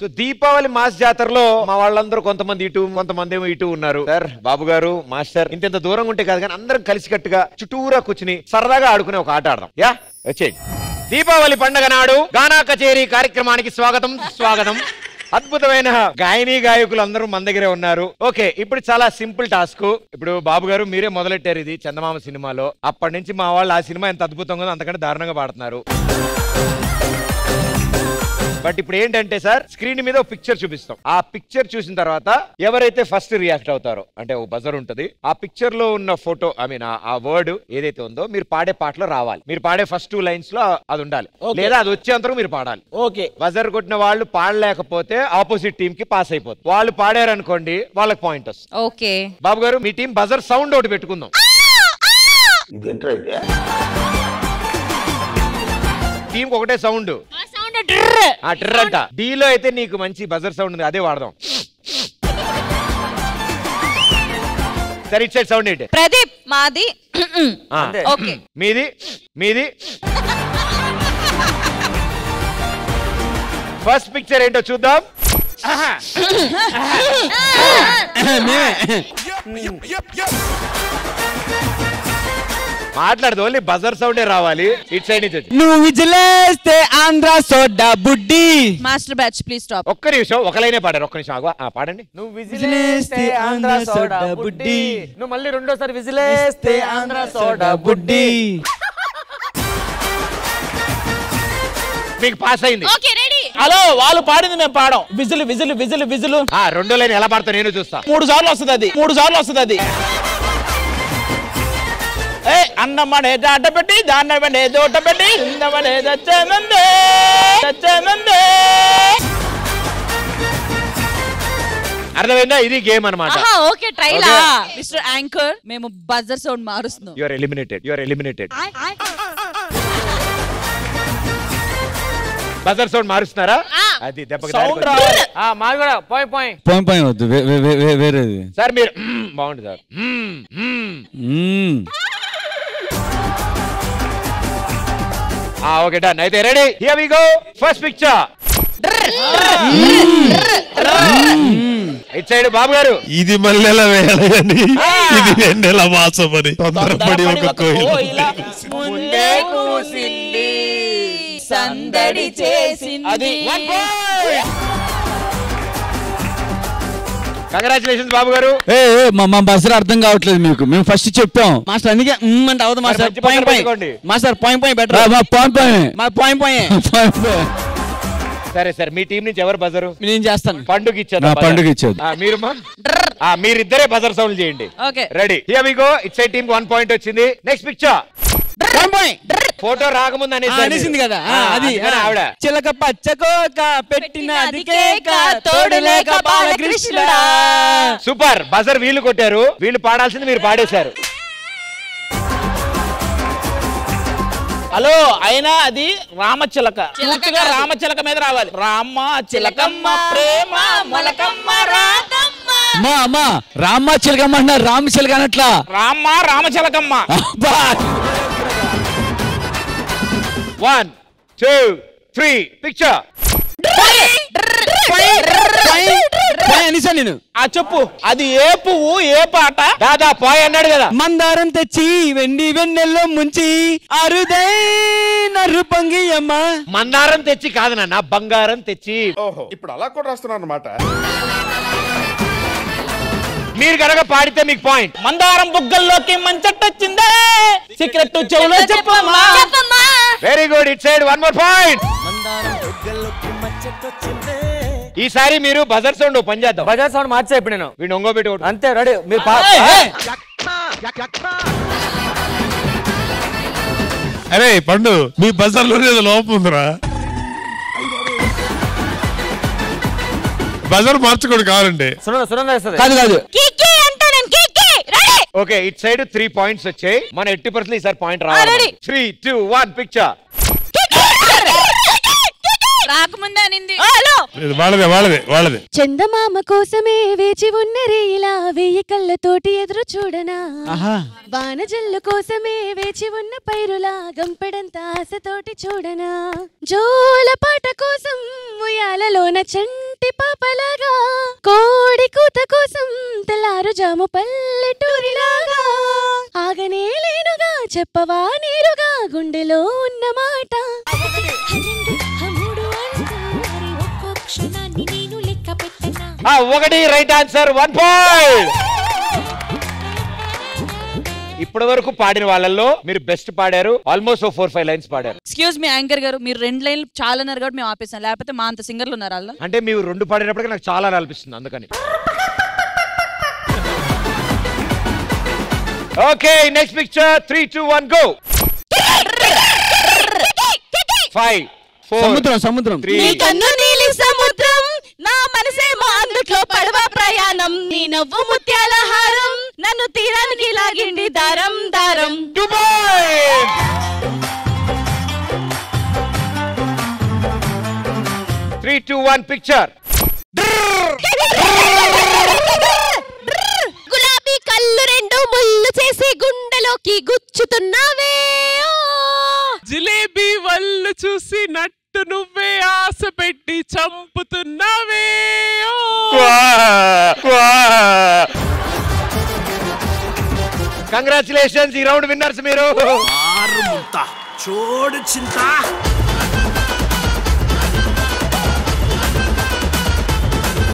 So Deepavali mass జాతరలో మా వాళ్ళందరూ కొంతమంది ఇటు కొంతమంది ఏమో ఇటు ఉన్నారు. సార్ బాబు గారు మాస్టర్ ఇంత దూరంగా ఉంటే కాదు కానీ అందరం కలిసికట్టుగా చుట్టూరా కూర్చుని సరదాగా ఆడుకునే ఒక ఆట ఆడదాం. యా వచ్చేయండి. దీపావళి పండుగ నాడు గానా కచేరీ కార్యక్రమానికి స్వాగతం. అద్భుతమైన గాయని గాయకులు అందరూ మన దగ్గరే ఉన్నారు. ఓకే, ఇప్పుడు చాలా సింపుల్ టాస్క్. ఇప్పుడు బాబు గారు మీరే మొదలెట్టారు ఇది చందమామ సినిమాలో. అప్పటి నుంచి మా వాళ్ళు ఆ సినిమా ఎంత అద్భుతంగా ఉందో అంతకంటే దారుణంగా పాడుతున్నారు. బట్ ఇప్పుడు ఏంటంటే సార్ స్క్రీన్ మీద ఒక పిక్చర్ చూపిస్తాం. ఆ పిక్చర్ చూసిన తర్వాత ఎవరైతే ఫస్ట్ రియాక్ట్ అవుతారో అంటే ఒక బజర్ ఉంటది. ఆ పిక్చర్ లో ఉన్న ఫోటో ఆ వర్డ్ ఏదైతే ఉందో మీరు పాడే పాటలో రావాలి. మీరు పాడే ఫస్ట్ 2 లైన్స్ లో అది ఉండాలి, లేదా అది వచ్చేంతవరకు మీరు పాడాలి. ఓకే, బజర్ కొట్టిన వాళ్ళు పాడలేకపోతే ఆపోజిట్ టీమ్ కి పాస్ అయిపోతుంది. వాళ్ళు పాడారు అనుకోండి వాళ్ళకి పాయింట్ వస్తుంది. ఓకే బాబు గారు మీ టీం బజర్ సౌండ్ ఒకటి పెట్టుకుందాం. టీం ఒకటే సౌండ్ అంట. డీలో అయితే నీకు మంచి బజర్ సౌండ్ ఉంది, అదే వాడదాం. సరే ఇట్ సైడ్ సౌండ్ ఏంటి? ప్రదీప్ మాది. ఓకే మీది. ఫస్ట్ పిక్చర్ ఏంటో చూద్దాం. మాట్లాడదు, ఓన్లీ బజర్ సౌండే రావాలి. ఇట్ సైడ్ నుంచి నువ్వు విజిలేస్తే ఆంధ్ర సోడా బుడ్డి. Master batch please stop. ఒక్క నిమిషం, ఒక లైనే పాడారు. ఒక్క నిమిషం పాడండి. నువ్వు విజిలేస్తే ఆంధ్ర సోడా బుడ్డి. నువ్వు మళ్ళీ రెండోసారి విజిలేస్తే ఆంధ్ర సోడా బుడ్డి. మీకు పాస్ అయింది. హలో, వాళ్ళు పాడింది మేము పాడాం. విజులు విజులు విజులు విజులు. రెండో లైన్ ఎలా పాడతా నేను చూస్తా. 3 సార్లు వస్తుంది అది. అన్నమనే దాట పెట్టి దాన్నమనే దోట పెట్టి ఇందమనే దచ్చనందే. అర్థమైందా? ఇది గేమ్ అన్నమాట. ఓకే ట్రైలా మిస్టర్ యాంకర్, మేము బజర్ సౌండ్ మారుస్తున్నాం. You are eliminated. Buzzer sound మారుస్తున్నారా? అది దెబ్బకి మాది కూడా పోయి వద్దు, వేరేది. సార్ మీరు బాగుంది సార్. Okay done. అయితే ready, here we go. First picture. ఇట్ సైడ్ బాబు గారు. ఇది మల్లెల వేళని, ఇది వెన్నెల మాసమని తొందరపడి ఒక కోయిల ముందే కూసింది సందడి చేసింది. కంగ్రాచులేషన్స్ బాబు గారు. మా బస్సు అర్థం కావట్లేదు మీకు. మేము ఫస్ట్ చెప్పాం మాస్టర్, అందుకే అంటే అవదు మాస్టర్. Master point better. సరే మీ టీం నుంచి ఎవరు బజరు? నేను చేస్తాను. పండుగ ఇచ్చేది మీరు. మీరిద్దరే బజర్ సౌండ్ చేయండి. Ready, here we go. ఇట్ సైడ్ టీమ్ 1 పాయింట్ వచ్చింది. Next picture. ఫోటో రాకముందు అనేసింది కదా అది. ఆవిడ చిలక పచ్చకోక పెట్టినది కేక తోడులేక బాలకృష్ణుడా. సూపర్. బజర్ వీళ్ళు కొట్టారు, వీళ్ళు పాడాల్సింది మీరు పాడేశారు. హలో, అయినా అది రామచిలక. రామచిలక మీద రావాలి. రామ చిలకమ్మ ప్రేమ మొలకమ్మ రాధమ్మ. రామ చిలకమ్మ అంటారు, రామ చిలక అనట్లా. రామచిలకమ్మ. 1 2 3 పిక్చర్. నేను చెప్పు, అది ఏ పువ్వు ఏ పాట? దాదా పాయ్ అన్నాడు కదా. మందారం తెచ్చి వెన్నెల్లో ముంచి అరుదైన రూపంగియమ్మ. మందారం తెచ్చి కాదు నాన్న, బంగారం తెచ్చి. ఓహో, ఇప్పుడు అలా కూడా రాస్తున్నారు అన్నమాట. మీరు కనుక పాడితే మీకు పాయింట్. మందారం బుగ్గల్లోకి మంచట్టొచ్చిందే, సీక్రెట్ చెవులో చెప్పమ్మా. Very good. It side 1 more point. ఈసారి మీరు బజర్ సౌండ్ పని చేద్దాం. బజర్ సౌండ్ మార్చా ఇప్పుడు నేను. వీడు ఒంగో పెట్టి అంతే. రెడీ, మీరు అరే పండు, మీ బజార్ లో లోపం ఉందిరా. బజార్ మార్చుకోండి కావాలండి. కాదు. ఓకే, ఇట్ సైడ్ 3 పాయింట్స్ వచ్చాయి. మన 80% ఈసారి పాయింట్ రావాలి. 3 2 1 పిక్చర్. రాకముందనింది. వాళ్ళదే. చందమామ కోసమే వేచి ఉన్న రేయిలా 1000 కళ్ళతోటి ఎదురు చూడనా. వానజల్లు కోసమే వేచి ఉన్న పైరులా గంపెడంత ఆశతోటి చూడనా. జోల పాట కోసం ఉయ్యాలలోన చంట పాపలాగా కోడి కూత కోసం తెల్లారు జాము పల్లెటూరిలాగా ఆగనే లేనుగా చెప్పవా నీరుగా గుండెలో ఉన్న మాట ఒకటి రైట్ ఆన్సర్ 1 పాయింట్. ఇప్పటి వరకు పాడిన వాళ్ళల్లో మీరు బెస్ట్ పాడారు. ఆల్మోస్ట్ 4-5 లైన్స్ పాడారు. ఎక్స్క్యూజ్ మీ యాంకర్ గారు, మీరు 2 లైన్లు చాలా అన్నారు కాబట్టి మేము ఆపేసాం, లేకపోతే మా అంత సింగర్లు ఉన్నారు వాళ్ళు. అంటే మీరు 2 పాడినప్పటికీ నాకు చాలా అనిపిస్తుంది అందుకని. Okay, next picture. 3, 2, 1 గో. 5, 4, సముద్రం 3. నీ కన్ను నీలి సముద్రం, నా మనసేమో అందుట్లో పడవ ప్రయాణం, నీ నవ్వు ముత్యాల హారం, నన్ను తీరానికి లాగిండి దారం దారం. 2 points. 3, 2, 1 పిక్చర్. గులాబీ కళ్ళు 2 ముళ్ళు చేసి గుండెలోకి గుచ్చుతున్నావే, జిలేబీ వల్లు చూసి నట్టు నువ్వే ఆశ పెట్టి చంపుతున్నావే. కంగ్రాచులేషన్స్, ఈ రౌండ్ విన్నర్స్ మీరు. చోడు చింత